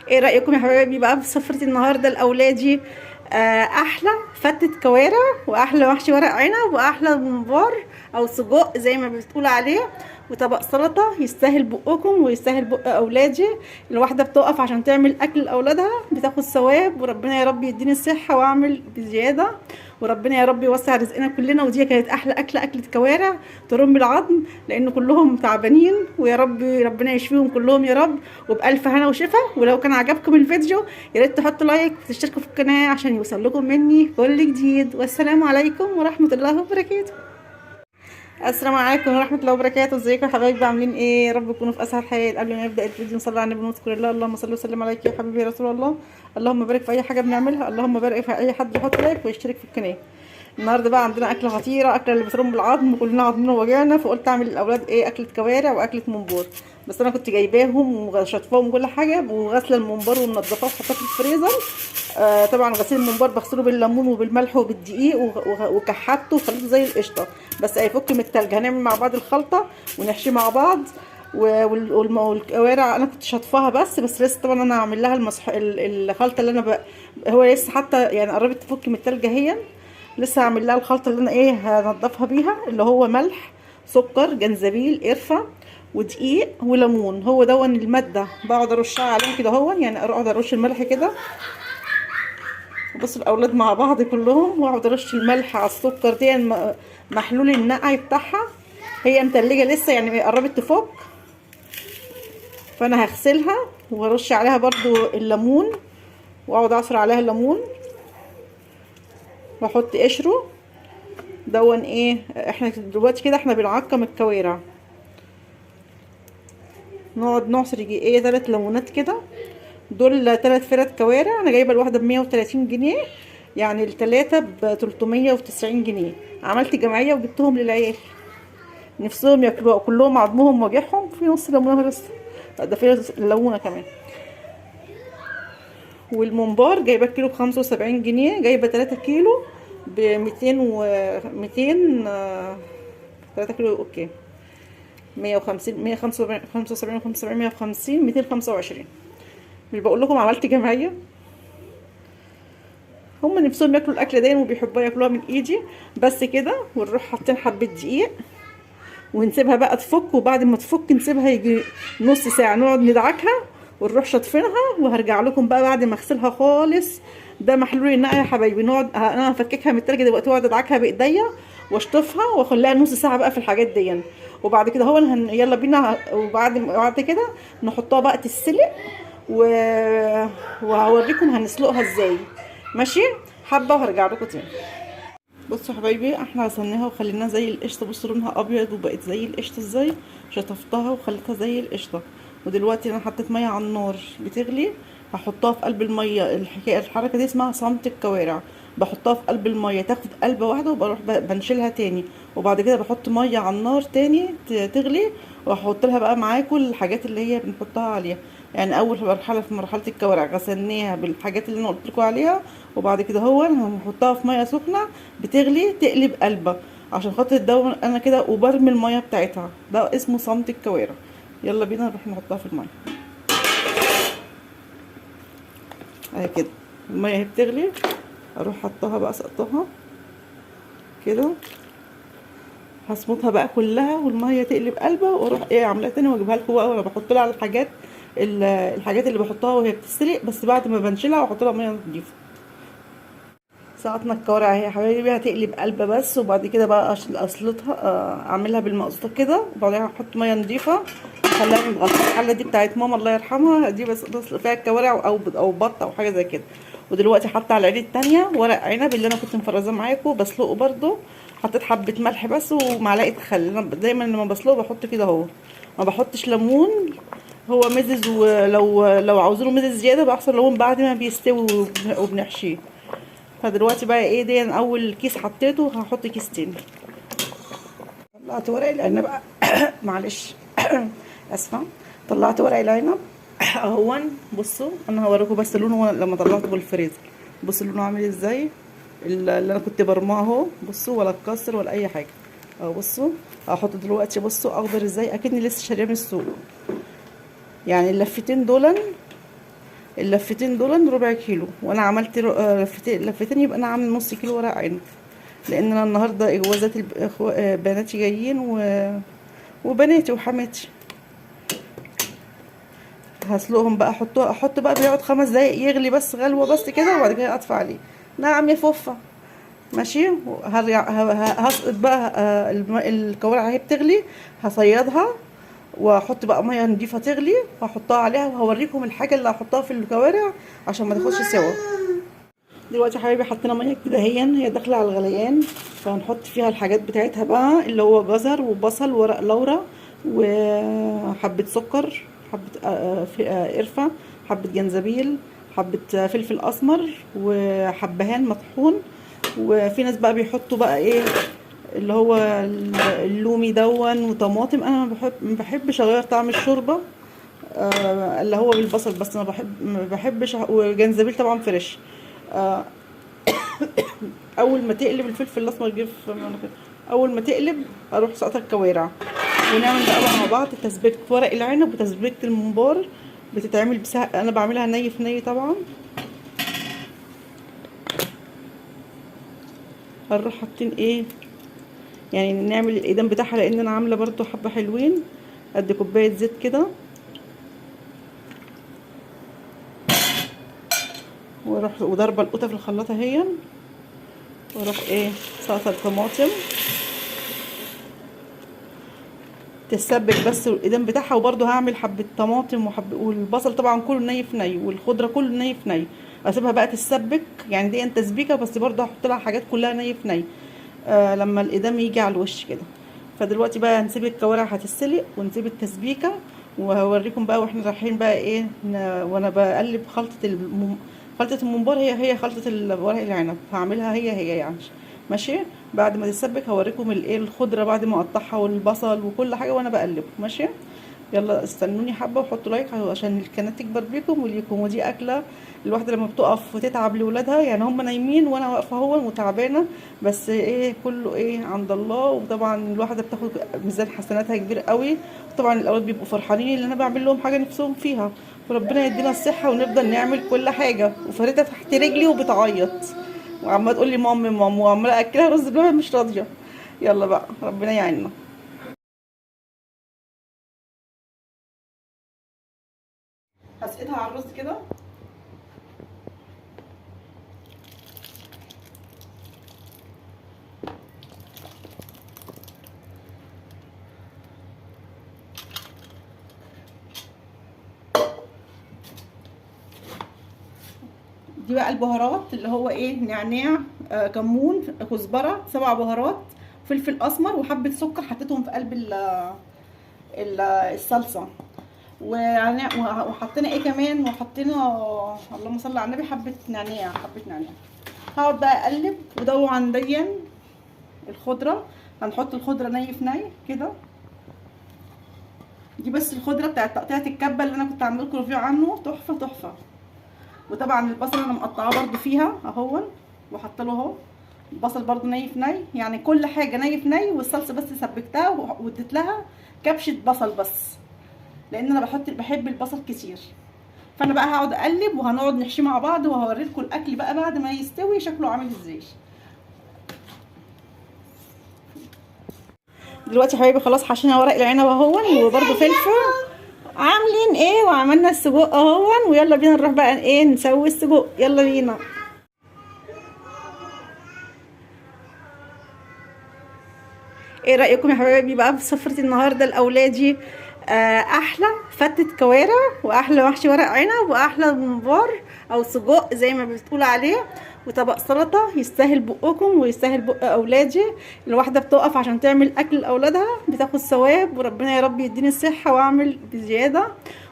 ايه رأيكم يا حبايبي بقى في سفرة النهارده لاولادي؟ احلى فتة كوارع، واحلى محشي ورق عنب، واحلى ممبار او سجق زي ما بتقول عليه، وطبق سلطة يستاهل بقكم ويستاهل بق اولادي. الواحدة بتقف عشان تعمل اكل لاولادها بتاخد ثواب، وربنا يا رب يديني الصحة واعمل بزيادة، وربنا يا رب يوسع رزقنا كلنا. ودي كانت احلى اكلة كوارع ترم العظم، لان كلهم تعبانين، ويا رب ربنا يشفيهم كلهم يا رب، وبألف هنا وشفا. ولو كان عجبكم الفيديو يا ريت تحطوا لايك وتشتركوا في القناة عشان يوصل لكم مني كل جديد. والسلام عليكم ورحمة الله وبركاته. السلام عليكم ورحمة الله وبركاته. ازيكم يا حبايبي؟ عاملين ايه؟ يا رب تكونوا في اسعد حال. قبل ما نبدأ الفيديو نصلي على النبي ونذكر الله. اللهم صل وسلم عليك يا حبيبي يا رسول الله. اللهم بارك في اي حاجة بنعملها، اللهم بارك في اي حد يحط لايك ويشترك في القناة. النهارده بقى عندنا اكله خطيره، اكله اللي بترم بالعظم، كلنا عظمنا وجعنا، فقلت اعمل للاولاد ايه؟ اكله كوارع واكله ممبار. بس انا كنت جايباهم وشطفاهم وكل حاجه، وغاسله الممبار ومنضفاه وحطاه في الفريزر. طبعا غسيل الممبار بغسله بالليمون وبالملح وبالدقيق وكحته وخليته زي القشطه، بس هيفك من التلج. هنعمل مع بعض الخلطه ونحشي مع بعض. والكوارع انا كنت شطفاها بس لسه طبعا انا هعمل لها الخلطه اللي هو لسه حتى يعني قربت تفك من التلج اهي. لسه هعمل لها الخلطه اللي انا ايه هنضفها بيها، اللي هو ملح، سكر، جنزبيل، قرفه، ودقيق وليمون. هو دون الماده بقعد ارشها عليها كده اهو، يعني اقعد ارش الملح كده. بصوا الاولاد مع بعض كلهم، واقعد ارش الملح على السكر دي محلول النقع بتاعها. هي متلجه لسه يعني قربت تفك، فانا هغسلها وارش عليها برضو الليمون، واقعد اعصر عليها الليمون واحط قشره. دون ايه، احنا دلوقتي كده احنا بنعقم الكوارع. نقعد نعصر يجي ايه 3 ليمونات كده. دول 3 فرد كوارع، انا جايبه الواحده ب130 جنيه، يعني التلاتة ب390 جنيه. عملت جمعيه وجبتهم للعيال، نفسهم ياكلوا كلهم عظمهم وجعهم. في نص ليمونه لسه، ده في ليمونه كمان. والممبار جايبه الكيلو ب75 جنيه، جايبه 3 كيلو ب200 و200. 3 كيلو اوكي، 150 175 75 150 225. مش بقول لكم عملت جمعيه؟ هم نفسهم ياكلوا الاكل ده وبيحبوا ياكلوها من ايدي. بس كده، ونروح حاطين حبه دقيق ونسيبها بقى تفك، وبعد ما تفك نسيبها يجي نص ساعه، نقعد ندعكها ونروح شاطفينها. وهرجع لكم بقى بعد ما اغسلها خالص. ده محلول النقع يا حبايبي. نقعد انا هفككها من التلج دلوقتي، واقعد ادعكها بايديا واشطفها واخليها نص ساعه بقى في الحاجات دي. وبعد كده هو يلا بينا. وبعد كده نحطها بقى تتسلق و... وهوريكم هنسلقها ازاي. ماشي، حبه وهرجع لكم تاني. بصوا يا حبايبي، احنا غسلناها وخليناها زي القشطه. بصوا لونها ابيض وبقت زي القشطه ازاي. شطفتها وخليتها زي القشطه. ودلوقتي انا حطيت ميه على النار بتغلي، هحطها في قلب الميه. الحركه دي اسمها صمت الكوارع. بحطها في قلب الميه تاخد قلبه واحده، وبروح بنشيلها تاني. وبعد كده بحط ميه على النار تاني تغلي، واحط لها بقى معاكم الحاجات اللي هي بنحطها عليها. يعني اول مرحله في مرحله الكوارع غسلناها بالحاجات اللي انا قلت لكم عليها، وبعد كده هو هنحطها في ميه سخنه بتغلي تقلب قلبه عشان خاطر الدور انا كده، وبرمي الميه بتاعتها. ده اسمه صمت الكوارع. يلا بينا نروح نحطها في الميه اهي كده. الميه اهي بتغلي، اروح حطها بقى سقطها كده، هصمتها بقى كلها والميه تقلب قلبه، واروح ايه عاملاها تاني واجيبها لكم بقى. وانا بحط لها على الحاجات اللي بحطها وهي بتسلق، بس بعد ما بنشيلها واحط لها ميه نضيفه. سقطنا الكوارع اهي يا حبايبي، هتقلب قلبه بس. وبعد كده بقى اصلتها اعملها بالمقصوطه كده، وبعدين هحط ميه نضيفه خليها متغطيه. الحله دي بتاعت ماما الله يرحمها، دي بس بسلق فيها الكوارع او بط او حاجه زي كده. ودلوقتي حاطه على العيد التانية ورق عنب اللي انا كنت مفرزاه معاكم بسلقه برده. حطيت حبه ملح بس ومعلقه خل. انا دايما لما بسلقه بحط كده اهو، ما بحطش ليمون. هو مزز، ولو عاوزينه مزز زياده بحصر ليمون بعد ما بيستوي وبنحشيه. فدلوقتي بقى ايه دي، اول كيس حطيته هحط كيس تاني. طلعت ورق العنب معلش اسفه. طلعت ورق العنب اهون. بصوا انا هوريكم بس لونه لما طلعته بالفريزر. بصوا لونه عامل ازاي، اللي انا كنت برماه اهو. بصوا ولا اتكسر ولا اي حاجه اهو. بصوا هحطه دلوقتي. بصوا اخضر ازاي، اكني لسه شاريه من السوق. يعني اللفتين دول اللفتين دول ربع كيلو، وانا عملت لفتين يبقى انا عامله نص كيلو ورق عنب، لان انا النهارده جوازات بناتي جايين وبناتي وحماتي. هسلقهم بقى، احط بقى بيقعد 5 دقايق يغلي بس غلوه بس كده، وبعد كده اطفي عليه. نعم يا فوفا. ماشي. هسقط بقى الكوارع اهي بتغلي، هصيدها واحط بقى ميه نضيفه تغلي واحطها عليها، وهوريكم الحاجه اللي هحطها في الكوارع عشان ما تاخدش سوا. دلوقتي يا حبايبي حطينا ميه كده، هي داخله على الغليان، فهنحط فيها الحاجات بتاعتها بقى، اللي هو جزر وبصل وورق لورا وحبه سكر، حبه قرفه، حبه جنزبيل، حبه فلفل اسمر، وحبهان مطحون. وفي ناس بقى بيحطوا بقى ايه اللي هو اللومي دون وطماطم. انا ما بحبش اغير طعم الشوربه، اللي هو بالبصل بس، ما بحبش. وجنزبيل طبعا فريش. اول ما تقلب الفلفل الاسمر جه اول ما تقلب اروح سقطه الكوارع، ونعمل بقى مع بعض تسبيكه ورق العنب وتسبيكه الممبار. بتتعمل انا بعملها ني في ني طبعا. هنروح حاطين ايه يعني، نعمل الايدام بتاعها، لان انا عامله برضو حبه حلوين قد كوبايه زيت كده. واروح وضربه القوطه في الخلاطه اهي، واروح ايه سلطه الطماطم تتسبك بس والايدام بتاعها. وبرده هعمل حبه طماطم والبصل طبعا كله ني في ني، والخضره كله ني في ني. اسيبها بقى تتسبك يعني، دي تسبيكه بس، برده هحط لها حاجات كلها ني في ني لما الايدام يجي على الوش كده. فدلوقتي بقى هنسيب الكوارع هتتسلق ونسيب التسبيكه، وهوريكم بقى واحنا رايحين بقى ايه وانا بقلب خلطه الممبار. هي خلطه ورق العنب هعملها هي يعني. ماشي. بعد ما تتسبك هوريكم الايه الخضره بعد ما اقطعها والبصل وكل حاجه وانا بقلب. ماشي. يلا استنوني حبه وحطوا لايك عشان القناه تكبر بيكم وليكم. ودي اكله الواحده لما بتقف وتتعب لاولادها، يعني هم نايمين وانا واقفه اهو وتعبانه، بس ايه كله ايه عند الله. وطبعا الواحده بتاخد ميزان حسناتها كبير قوي، وطبعا الاولاد بيبقوا فرحانين ان انا بعمل لهم حاجه نفسهم فيها. وربنا يدينا الصحه ونفضل نعمل كل حاجه. وفريده تحت رجلي وبتعيط وعماله تقول لي مامي مام، وعماله اكلها رز بلبن مش راضيه. يلا بقى ربنا يعيننا. هسقطها على الرز كده. دي بقى البهارات اللي هو ايه، نعناع، كمون، كزبره، 7 بهارات، فلفل اسمر، وحبه سكر حطيتهم في قلب الصلصه. وحطينا ايه كمان، وحطينا اللهم صل على النبي حبه نعناع. هقعد بقى اقلب. وطبعا دي الخضره، هنحط الخضره ني في ني كده. دي بس الخضره بتاعت تقطيعه الكبه اللي انا كنت عامله لكم ريفيو عنه، تحفه تحفه. وطبعا البصل انا مقطعاه برده فيها اهو، وحاطه له اهو البصل برده ني في ني، يعني كل حاجه ني في ني. والصلصه بس سبكتها واديت لها كبشه بصل بس، لان انا بحب البصل كتير. فانا بقى هقعد اقلب وهنقعد نحشي مع بعض، وهوريلكم الاكل بقى بعد ما يستوي شكله عامل ازاي. دلوقتي يا حبايبي خلاص حشينا ورق العنب اهو، وبرده فلفل. عاملين ايه؟ وعملنا السجق اهو، ويلا بينا نروح بقى ايه نسوي السجق. يلا بينا. ايه رايكم يا حبايبي بقى في سفره النهارده لاولادي؟ احلى فتة كوارع، واحلى محشي ورق عنب، واحلى ممبار او سجق زي ما بتقول عليه، وطبق سلطه يستاهل بقكم ويستاهل بق اولادي. الواحده بتقف عشان تعمل اكل لاولادها بتاخد ثواب، وربنا يا رب يديني الصحه واعمل بزياده،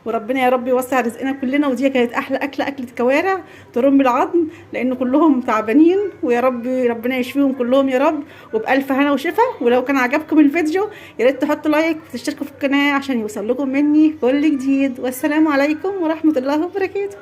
وربنا يا رب يوسع رزقنا كلنا. ودي كانت احلى اكله كوارع ترم العظم، لان كلهم تعبانين، ويا رب ربنا يشفيهم كلهم يا رب، وبالف هنا وشفا. ولو كان عجبكم الفيديو يا ريت تحطوا لايك وتشتركوا في القناه عشان يوصل لكم مني كل جديد. والسلام عليكم ورحمه الله وبركاته.